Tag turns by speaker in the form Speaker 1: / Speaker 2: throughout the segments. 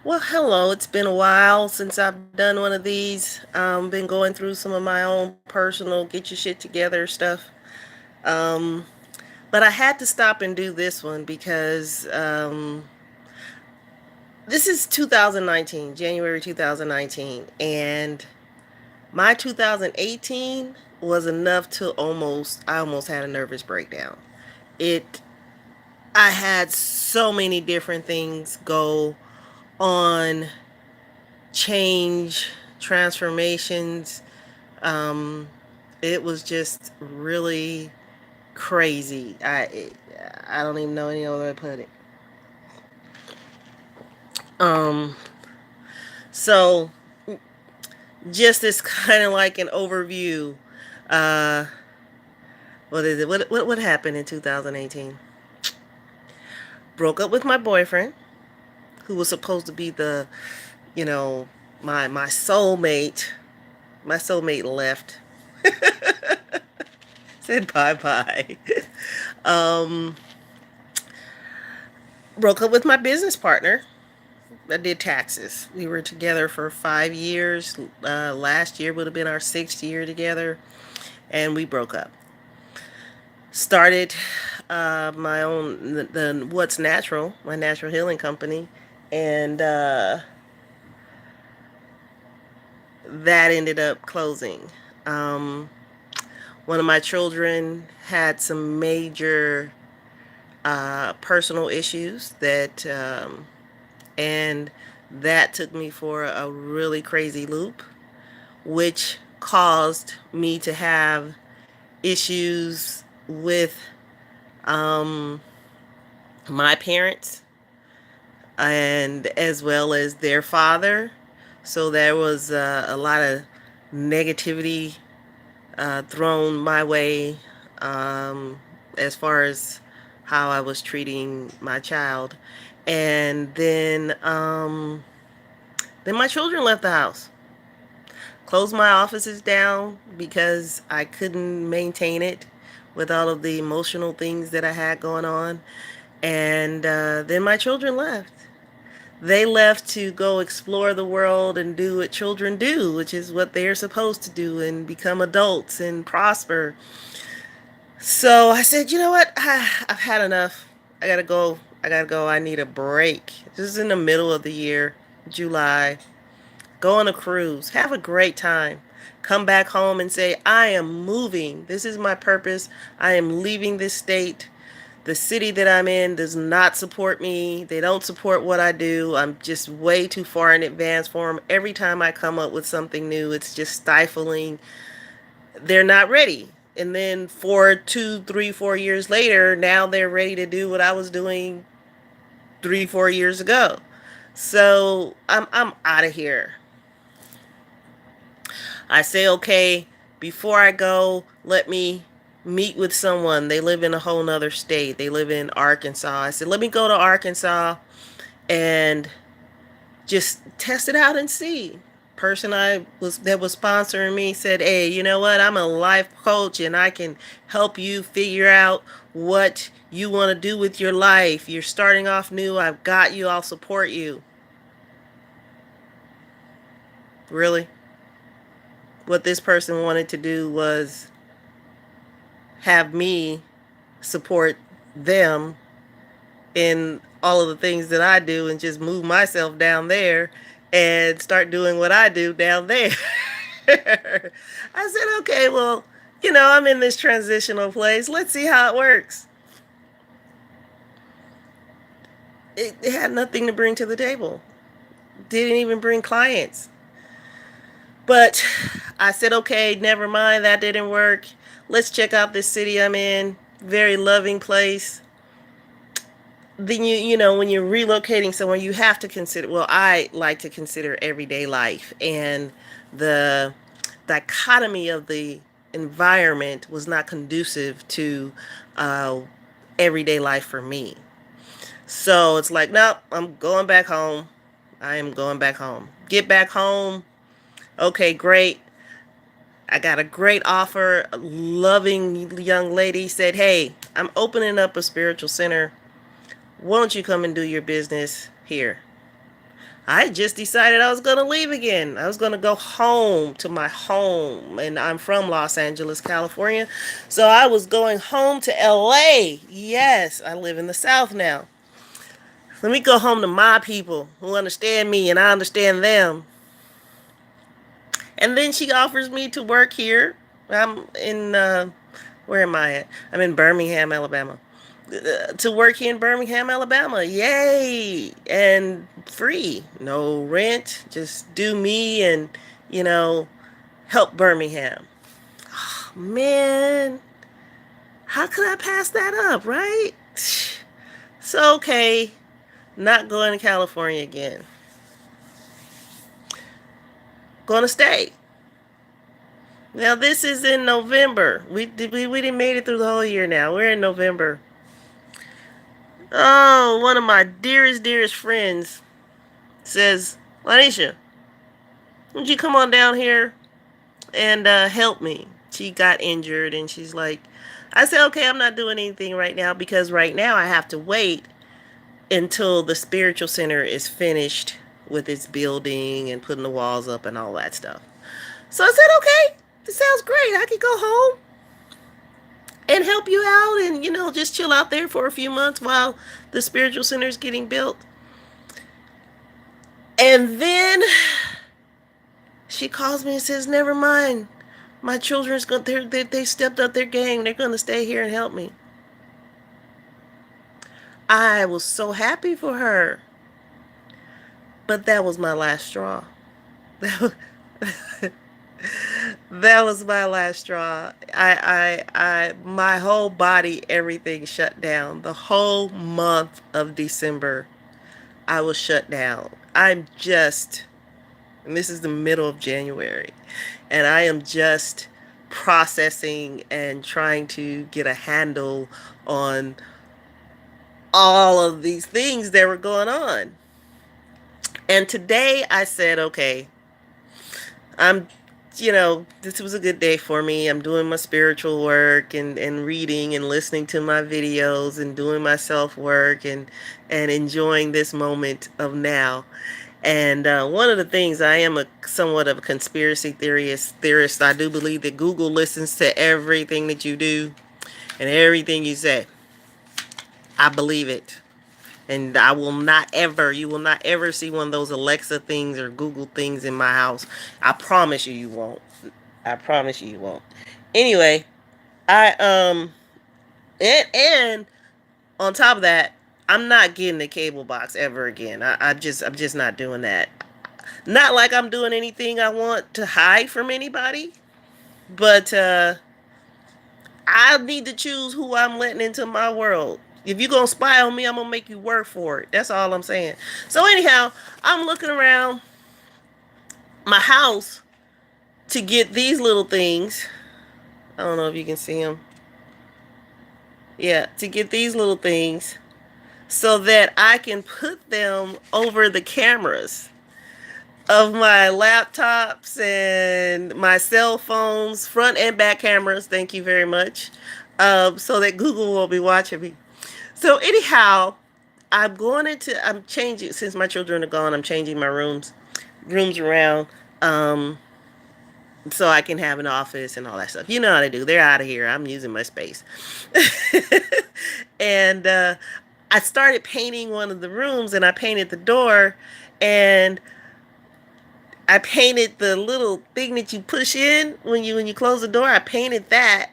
Speaker 1: Well, hello. It's been a while since I've done one of these. Been going through some of my own personal get your shit together stuff. Um, but I had to stop and do this one because this is 2019, January 2019, and my 2018 was enough to I almost had a nervous breakdown. It, I had so many different things go on, change, transformations. Um, it was just really crazy. I don't even know any other way to put it. Um, so just this kind of like an overview. Uh, what is it? What happened in 2018? Broke up with my boyfriend, who was supposed to be the, you know, my soulmate. My soulmate left. Said bye bye. um, Broke up with my business partner. I did taxes. We were together for 5 years. Last year would have been our sixth year together, and we broke up. Started my own the WhatsNatural, my natural healing company, and that ended up closing. Um, One of my children had some major personal issues and that took me for a really crazy loop, which caused me to have issues with um, my parents and as well as their father. So there was a lot of negativity thrown my way um, as far as how I was treating my child. And then my children left the house. Closed my offices down because I couldn't maintain it with all of the emotional things that I had going on. And then my children left. They left to go explore the world and do what children do, which is what they're supposed to do and become adults and prosper. So I said, you know what? I've had enough. I gotta go. I gotta go. I need a break. This is in the middle of the year, July. Go on a cruise. Have a great time. Come back home and say, I am moving. This is my purpose. I am leaving this state. The city that I'm in does not support me. They don't support what I do. I'm just way too far in advance for them. Every time I come up with something new, it's just stifling. They're not ready. And then 4 2 3 4 years later, now they're ready to do what I was doing 3 4 years ago. So I'm out of here. I say, okay, before I go, let me meet with someone. They live in a whole nother state. They live in Arkansas. I said, let me go to Arkansas and just test it out and see. Person I was that was sponsoring me said, hey, you know what? I'm a life coach and I can help you figure out what you want to do with your life. You're starting off new. I've got you. I'll support you. Really? What this person wanted to do was have me support them in all of the things that I do and just move myself down there and start doing what I do down there. I said, okay, well, I'm in this transitional place. Let's see how it works. It had nothing to bring to the table. Didn't even bring clients. But I said, okay, never mind. That didn't work. Let's check out this city I'm in. Very loving place. Then when you're relocating somewhere, you have to consider, well, I like to consider everyday life, and the dichotomy of the environment was not conducive to uh, everyday life for me. So it's like, nope, I'm going back home. I am going back home. Get back home. Okay, great. I got a great offer. A loving young lady said, hey, I'm opening up a spiritual center. Why don't you come and do your business here? I just decided I was going to leave again. I was going to go home to my home. And I'm from Los Angeles, California. So I was going home to LA. Yes, I live in the South now. Let me go home to my people who understand me and I understand them. And then she offers me to work here. I'm in, where am I at? I'm in Birmingham, Alabama. To work here in Birmingham, Alabama. Yay! And free. No rent. Just do me and, you know, help Birmingham. Man, how could I pass that up, right? So, okay, not going to California again. Gonna stay. Now, this is in November. We didn't made it through the whole year now. We're in November. Oh, one of my dearest friends says, Lanisha, would you come on down here and help me? She got injured and she's like, I said, okay, I'm not doing anything right now because right now I have to wait until the spiritual center is finished with its building and putting the walls up and all that stuff. So I said, okay, this sounds great. I could go home and help you out and, you know, just chill out there for a few months while the spiritual center is getting built. And then she calls me and says, never mind. My children's going they stepped up their game. They're going to stay here and help me. I was so happy for her. But that was my last straw. That was my last straw. My whole body, everything shut down. The whole month of December, I was shut down. And this is the middle of January, and I am just processing and trying to get a handle on all of these things that were going on. And today I said, okay, I'm, this was a good day for me. I'm doing my spiritual work and reading and listening to my videos and doing my self work and enjoying this moment of now. And one of the things, I am somewhat of a conspiracy theorist. I do believe that Google listens to everything that you do and everything you say. I believe it. And you will not ever see one of those Alexa things or Google things in my house. I promise you, you won't. I promise you, you won't. Anyway, I, and on top of that, I'm not getting a cable box ever again. I'm just not doing that. Not like I'm doing anything I want to hide from anybody, but, I need to choose who I'm letting into my world. If you're going to spy on me, I'm going to make you work for it. That's all I'm saying. So anyhow, I'm looking around my house to get these little things. I don't know if you can see them. Yeah, to get these little things so that I can put them over the cameras of my laptops and my cell phones, front and back cameras. Thank you very much. So that Google will be watching me. So anyhow, I'm changing, since my children are gone, I'm changing my rooms around, so I can have an office and all that stuff. You know how they do. They're out of here. I'm using my space. And I started painting one of the rooms, and I painted the door, and I painted the little thing that you push in when you close the door. I painted that.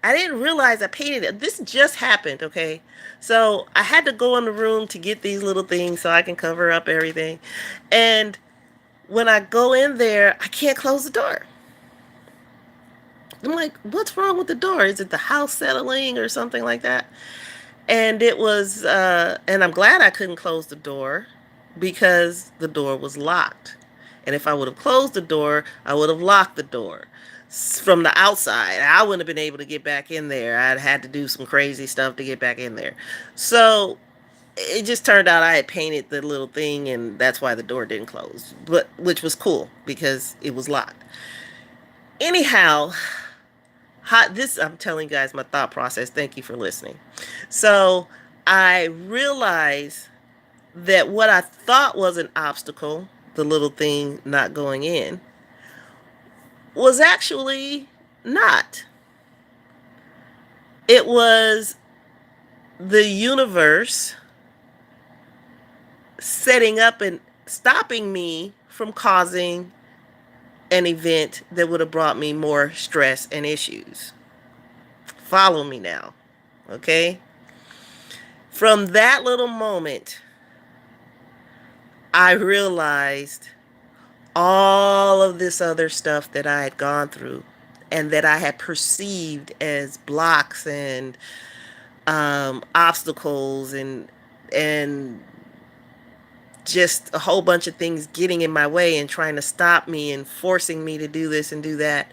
Speaker 1: I didn't realize I painted it. This just happened, okay? So I had to go in the room to get these little things so I can cover up everything. And when I go in there, I can't close the door. I'm like, what's wrong with the door? Is it the house settling or something like that? And it was, and I'm glad I couldn't close the door because the door was locked. And if I would have closed the door, I would have locked the door from the outside. I wouldn't have been able to get back in there. I'd had to do some crazy stuff to get back in there. So it just turned out I had painted the little thing, and that's why the door didn't close. But which was cool because it was locked. Anyhow, I'm telling you guys my thought process. Thank you for listening. So I realized that what I thought was an obstacle, the little thing not going in, was actually not. It was the universe setting up and stopping me from causing an event that would have brought me more stress and issues. Follow me now, okay? From that little moment, I realized all of this other stuff that I had gone through and that I had perceived as blocks and obstacles and just a whole bunch of things getting in my way and trying to stop me and forcing me to do this and do that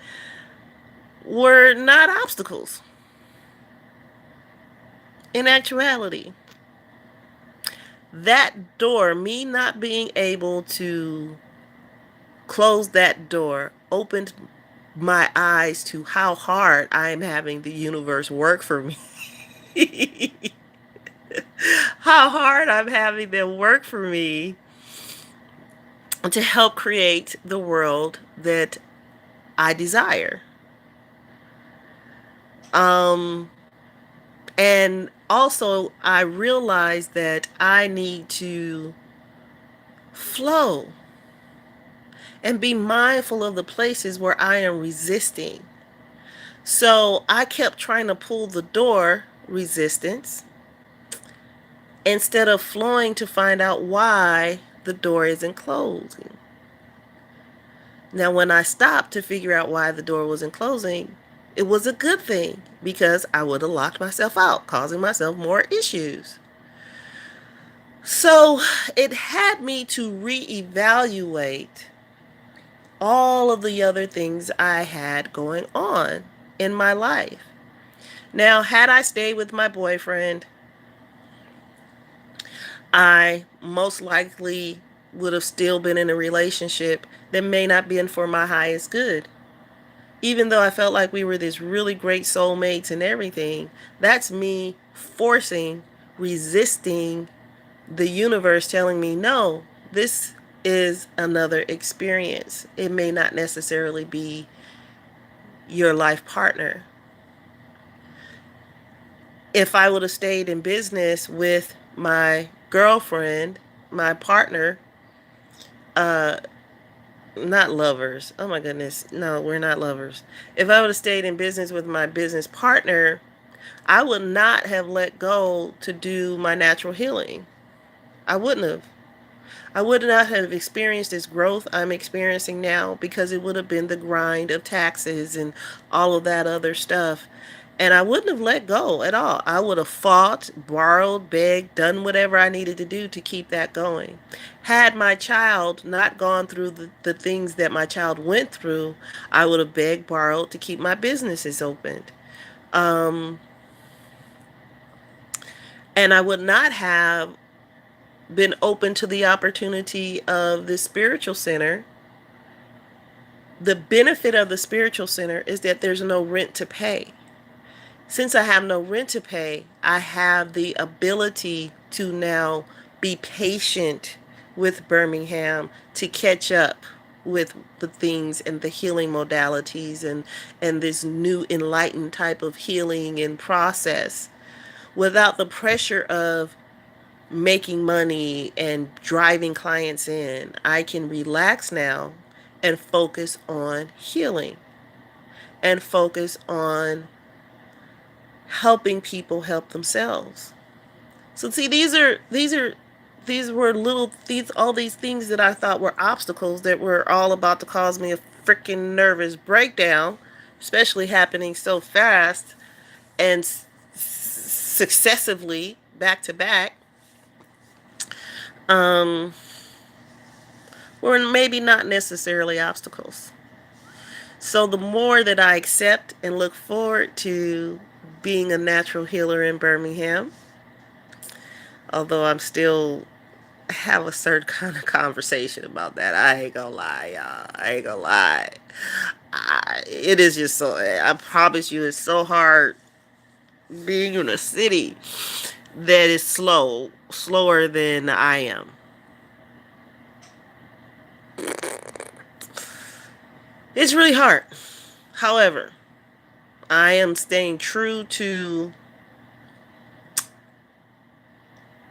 Speaker 1: were not obstacles. In actuality, that door, me not being able to close that door, opened my eyes to how hard I am having the universe work for me. How hard I'm having them work for me to help create the world that I desire. Um, and also, I realized that I need to flow and be mindful of the places where I am resisting. So I kept trying to pull the door, resistance, instead of flowing to find out why the door isn't closing. Now, when I stopped to figure out why the door wasn't closing, it was a good thing because I would have locked myself out, causing myself more issues. So it had me to reevaluate all of the other things I had going on in my life. Now, had I stayed with my boyfriend, I most likely would have still been in a relationship that may not been for my highest good. Even though I felt like we were this really great soulmates and everything, that's me forcing, resisting the universe telling me, no, this is another experience. It may not necessarily be your life partner. If I would have stayed in business with my girlfriend, my partner, uh, not lovers. Oh my goodness. No, we're not lovers. If I would have stayed in business with my business partner, I would not have let go to do my natural healing. I wouldn't have. I would not have experienced this growth I'm experiencing now because it would have been the grind of taxes and all of that other stuff. And I wouldn't have let go at all. I would have fought, borrowed, begged, done whatever I needed to do to keep that going. Had my child not gone through the things that my child went through, I would have begged, borrowed to keep my businesses opened. Um, and I would not have been open to the opportunity of the spiritual center. The benefit of the spiritual center is that there's no rent to pay. Since I have no rent to pay, I have the ability to now be patient with Birmingham to catch up with the things and the healing modalities and this new enlightened type of healing and process without the pressure of making money and driving clients in. I can relax now and focus on healing and focus on helping people help themselves. So see, these were little these all these things that I thought were obstacles that were all about to cause me a freaking nervous breakdown, especially happening so fast and successively back to back. Um, were maybe not necessarily obstacles. So the more that I accept and look forward to being a natural healer in Birmingham, although I'm still have a certain kind of conversation about that. I ain't gonna lie, y'all. I ain't gonna lie. It is just so, I promise you, it's so hard being in a city that is slow. slower than I am. It's really hard. However, I am staying true to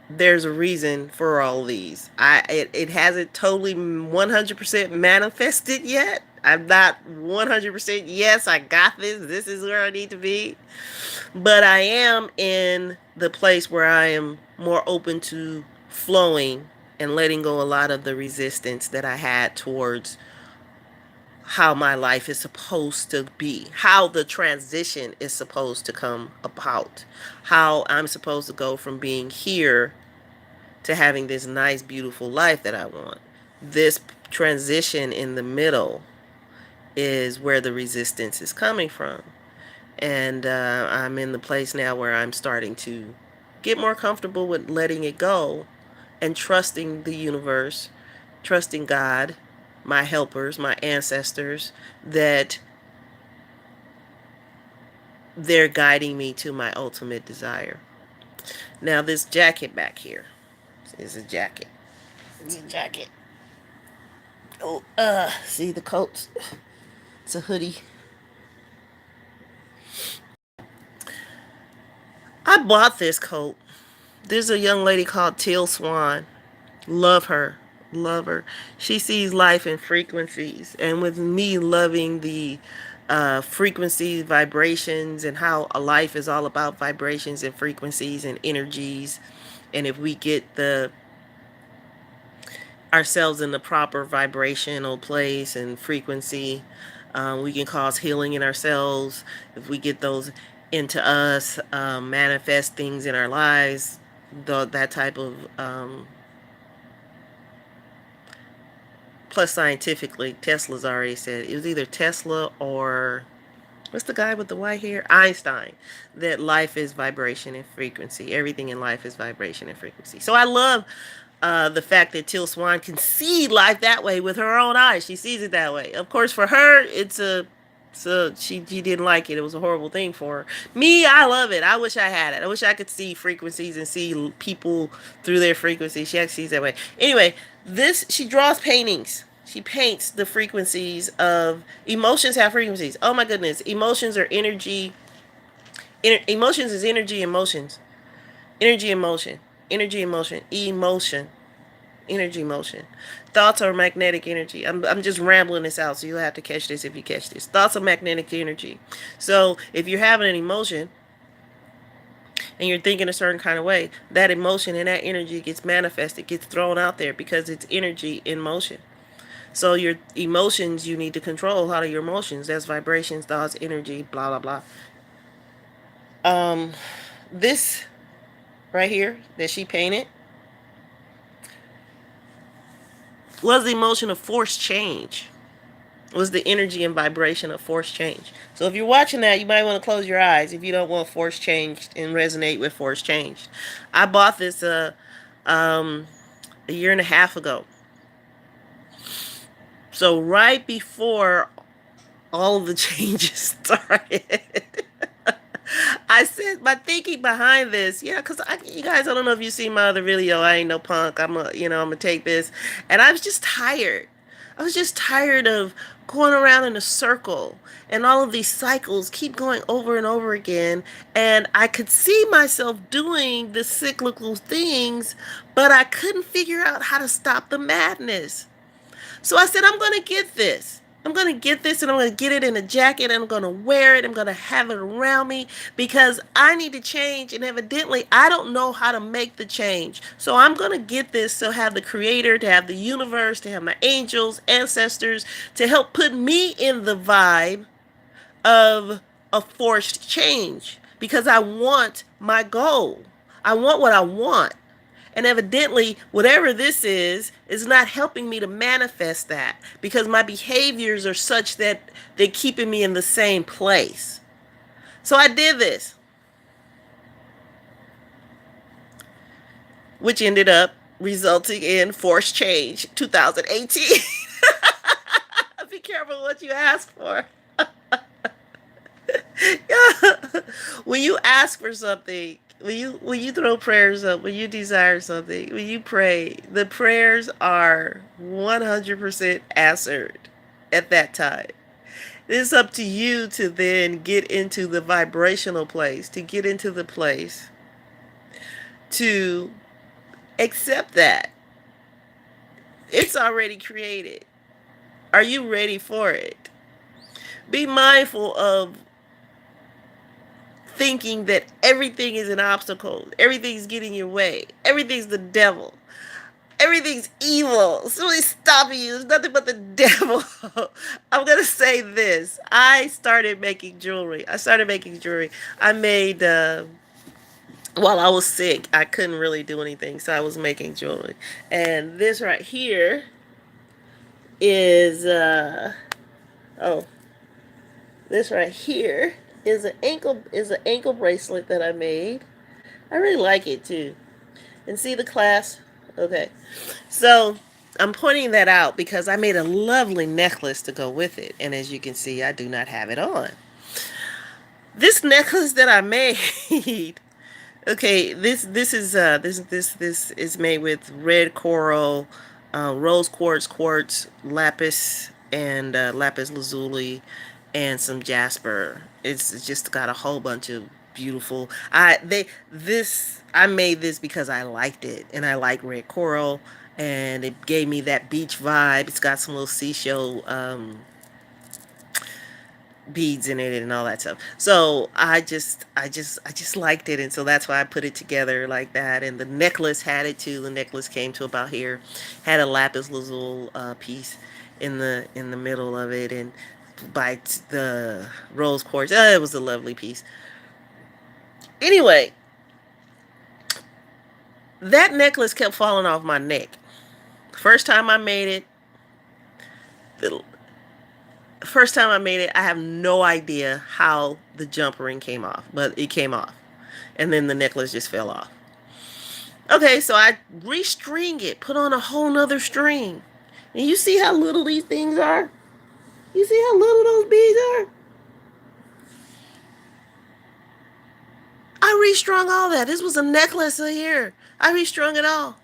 Speaker 1: there's a reason for all these. It hasn't totally 100% manifested yet. I'm not 100% yes, I got this. This is where I need to be. But I am in the place where I am more open to flowing and letting go a lot of the resistance that I had towards how my life is supposed to be, how the transition is supposed to come about, how I'm supposed to go from being here to having this nice, beautiful life that I want. This transition in the middle is where the resistance is coming from. And I'm in the place now where I'm starting to get more comfortable with letting it go and trusting the universe, trusting God, my helpers, my ancestors, that they're guiding me to my ultimate desire. Now, this jacket back here is a jacket. It's a jacket. Oh, see the coats? It's a hoodie. I bought this coat. There's a young lady called Teal Swan. Love her. Love her. She sees life in frequencies. And with me loving the frequencies, vibrations, and how a life is all about vibrations and frequencies and energies. And if we get the ourselves in the proper vibrational place and frequency, we can cause healing in ourselves. If we get those into us, manifest things in our lives, that type of plus scientifically, Tesla's already said it was either Tesla or what's the guy with the white hair? Einstein. That life is vibration and frequency. Everything in life is vibration and frequency. So I love the fact that Teal Swan can see life that way with her own eyes. She sees it that way. Of course, for her, it's a so she didn't like it. It was a horrible thing for her. Me, I love it. I wish I had it. I wish I could see frequencies and see people through their frequencies. She actually sees that way. Anyway, this she draws paintings. She paints the frequencies of emotions have frequencies. Oh my goodness. Emotions are energy. Emotions is energy emotions. Energy emotion. Energy emotion. Emotion. Energy motion. Thoughts are magnetic energy. I'm just rambling this out, so you'll have to catch this if you catch this. Thoughts are magnetic energy. So if you're having an emotion and you're thinking a certain kind of way, that emotion and that energy gets manifested, gets thrown out there because it's energy in motion. So your emotions, you need to control how are your emotions. That's vibrations, thoughts, energy, blah, blah, blah. This right here that she painted was the emotion of forced change. It was the energy and vibration of forced change. So if you're watching that, you might want to close your eyes if you don't want forced change and resonate with forced change. I bought this a year and a half ago. So right before all of the changes started. I said my thinking behind this, yeah, because you guys, I don't know if you've seen my other video. I ain't no punk. I'm gonna take this, and I was just tired. I was just tired of going around in a circle, and all of these cycles keep going over and over again. And I could see myself doing the cyclical things, but I couldn't figure out how to stop the madness. So I said, I'm going to get this. I'm going to get this and I'm going to get it in a jacket and I'm going to wear it. I'm going to have it around me because I need to change. And evidently, I don't know how to make the change. So I'm going to get this to have the creator, to have the universe, to have my angels, ancestors, to help put me in the vibe of a forced change because I want my goal. I want what I want. And evidently, whatever this is not helping me to manifest that because my behaviors are such that they're keeping me in the same place. So I did this, which ended up resulting in forced change 2018. Be careful what you ask for. Yeah. When you ask for something, when you throw prayers up, when you desire something, when you pray, the prayers are 100% answered at that time. It's up to you to then get into the vibrational place, to get into the place to accept that it's already created. Are you ready for it? Be mindful of thinking that everything is an obstacle, everything's getting your way, everything's the devil, everything's evil. Somebody's stopping you. It's nothing but the devil. I'm gonna say this. I started making jewelry. I made while I was sick. I couldn't really do anything, so I was making jewelry. And this right here is oh, this right here is an ankle bracelet that I made. I really like it too. And see the clasp? Okay. So I'm pointing that out because I made a lovely necklace to go with it. And as you can see, I do not have it on. This necklace that I made, okay, this is made with red coral, rose quartz, lapis, and lapis lazuli, and some jasper. It's just got a whole bunch of beautiful. I made this because I liked it, and I like red coral, and it gave me that beach vibe. It's got some little seashell beads in it and all that stuff. So I just liked it, and so that's why I put it together like that. And the necklace had it too. The necklace came to about here, had a lapis lazuli piece in the middle of it, and by the rose quartz. It was a lovely piece. Anyway, that necklace kept falling off my neck. First time I made it, the first time I made it, I have no idea how the jump ring came off, but it came off. And then the necklace just fell off. Okay, so I restring it, put on a whole nother string. And you see how little these things are? You see how little those beads are? I restrung all that. This was a necklace here. I restrung it all.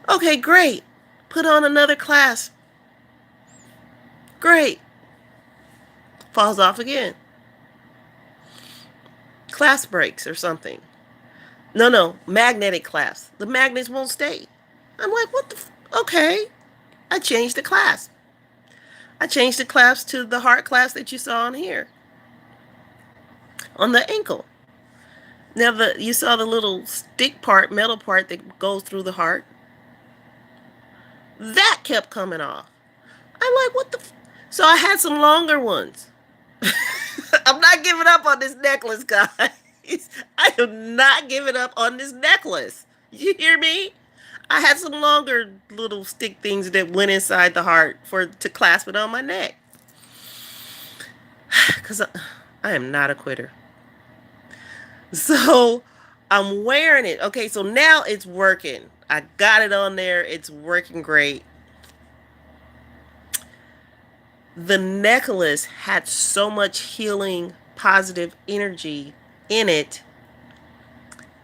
Speaker 1: Okay, great. Put on another clasp. Great. Falls off again. Clasp breaks or something. No, magnetic clasp. The magnets won't stay. I'm like, what the okay. I changed the clasp. I changed the clasp to the heart clasp that you saw on here. On the ankle. Now you saw the little stick part, metal part that goes through the heart. That kept coming off. I'm like, what the so I had some longer ones. I'm not giving up on this necklace, guys. I am not giving up on this necklace. You hear me? I had some longer little stick things that went inside the heart to clasp it on my neck. Because I am not a quitter. So I'm wearing it. Okay, so now it's working. I got it on there. It's working great. The necklace had so much healing, positive energy in it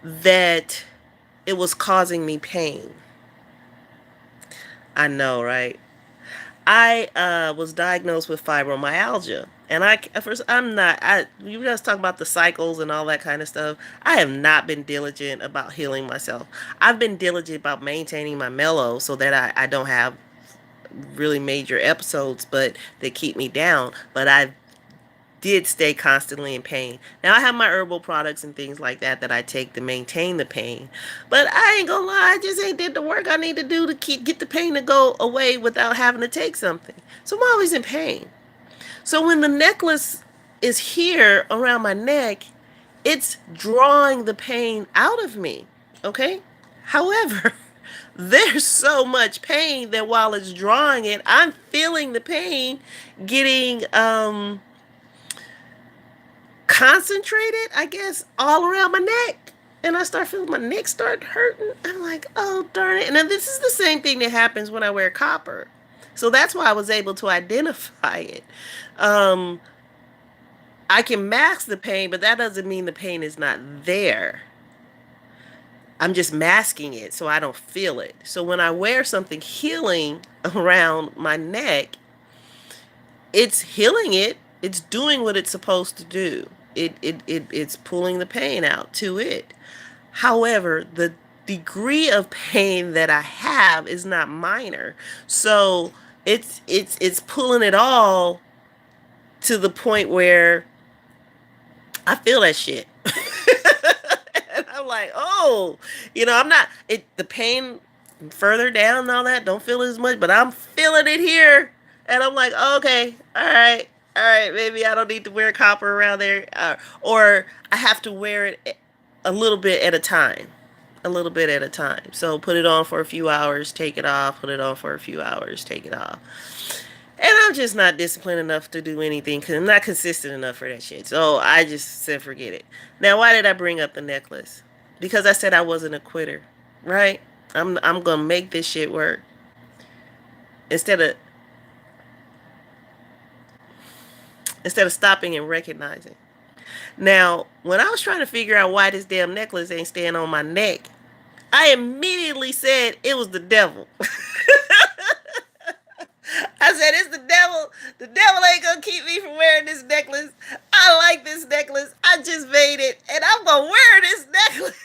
Speaker 1: that it was causing me pain. I know, right? I was diagnosed with fibromyalgia. And at first, you guys talk about the cycles and all that kind of stuff. I have not been diligent about healing myself. I've been diligent about maintaining my mellow so that I don't have really major episodes, but they keep me down. But I did stay constantly in pain. Now I have my herbal products and things like that I take to maintain the pain. But I ain't gonna lie, I just ain't did the work I need to do to get the pain to go away without having to take something. So I'm always in pain. So when the necklace is here around my neck, it's drawing the pain out of me. Okay? However, there's so much pain that while it's drawing it, I'm feeling the pain getting concentrated, I guess, all around my neck. And I start feeling my neck start hurting. I'm like, oh, darn it. And then this is the same thing that happens when I wear copper. So that's why I was able to identify it. I can mask the pain, but that doesn't mean the pain is not there. I'm just masking it so I don't feel it. So when I wear something healing around my neck, it's healing it. It's doing what it's supposed to do. It's pulling the pain out to it. However, the degree of pain that I have is not minor. So it's pulling it all to the point where I feel that shit. And I'm like, oh, I'm not the pain further down and all that, don't feel as much, but I'm feeling it here. And I'm like, okay, all right, maybe I don't need to wear copper around there. Or I have to wear it a little bit at a time. A little bit at a time. So put it on for a few hours, take it off, put it on for a few hours, take it off. And I'm just not disciplined enough to do anything because I'm not consistent enough for that shit. So I just said, forget it. Now, why did I bring up the necklace? Because I said I wasn't a quitter, right? I'm gonna make this shit work instead of stopping and recognizing. Now, when I was trying to figure out why this damn necklace ain't staying on my neck, I immediately said it was the devil. I said, it's the devil. The devil ain't gonna keep me from wearing this necklace. I like this necklace. I just made it, and I'm gonna wear this necklace.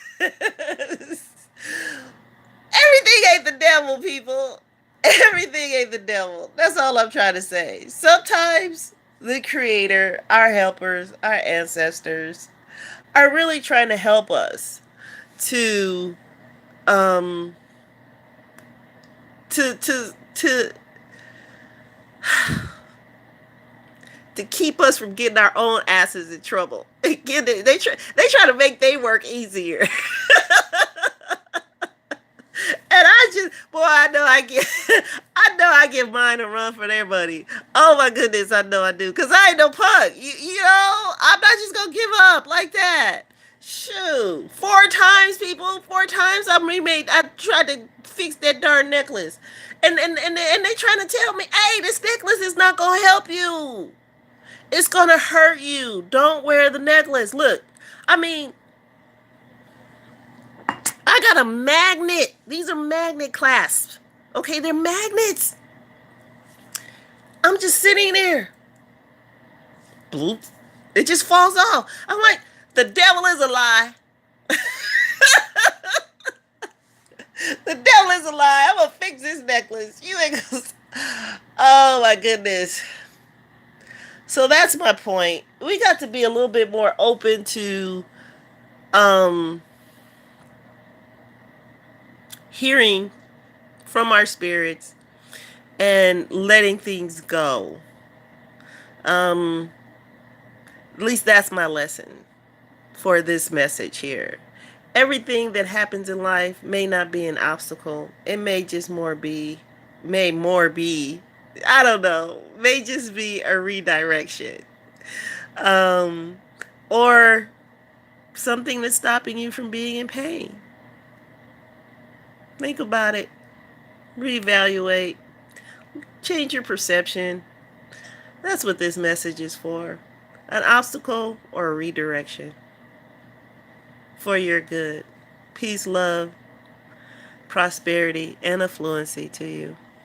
Speaker 1: Everything ain't the devil, people. Everything ain't the devil. That's all I'm trying to say. Sometimes the Creator, our helpers, our ancestors, are really trying to help us to um to to keep us from getting our own asses in trouble. Again, they try to make their work easier. And I just, boy, I know I get, I know I give mine a run for their money. Oh my goodness, I know I do, cause I ain't no punk. I'm not just gonna give up like that. Shoot, 4 times, people, 4 times I remade. I tried to fix that darn necklace, and they trying to tell me, hey, this necklace is not gonna help you. It's gonna hurt you. Don't wear the necklace. Look, I mean, I got a magnet. These are magnet clasps. Okay, they're magnets. I'm just sitting there. Bloop. It just falls off. I'm like, the devil is a lie. The devil is a lie. I'm gonna fix this necklace. You ain't gonna. Oh my goodness. So that's my point. We got to be a little bit more open to um hearing from our spirits and letting things go. Um, at least that's my lesson for this message here. Everything that happens in life may not be an obstacle. It may just more be, I don't know, may just be a redirection. Um, or something that's stopping you from being in pain. Think about it. Reevaluate. Change your perception. That's what this message is for. An obstacle or a redirection for your good. Peace, love, prosperity, and affluency to you.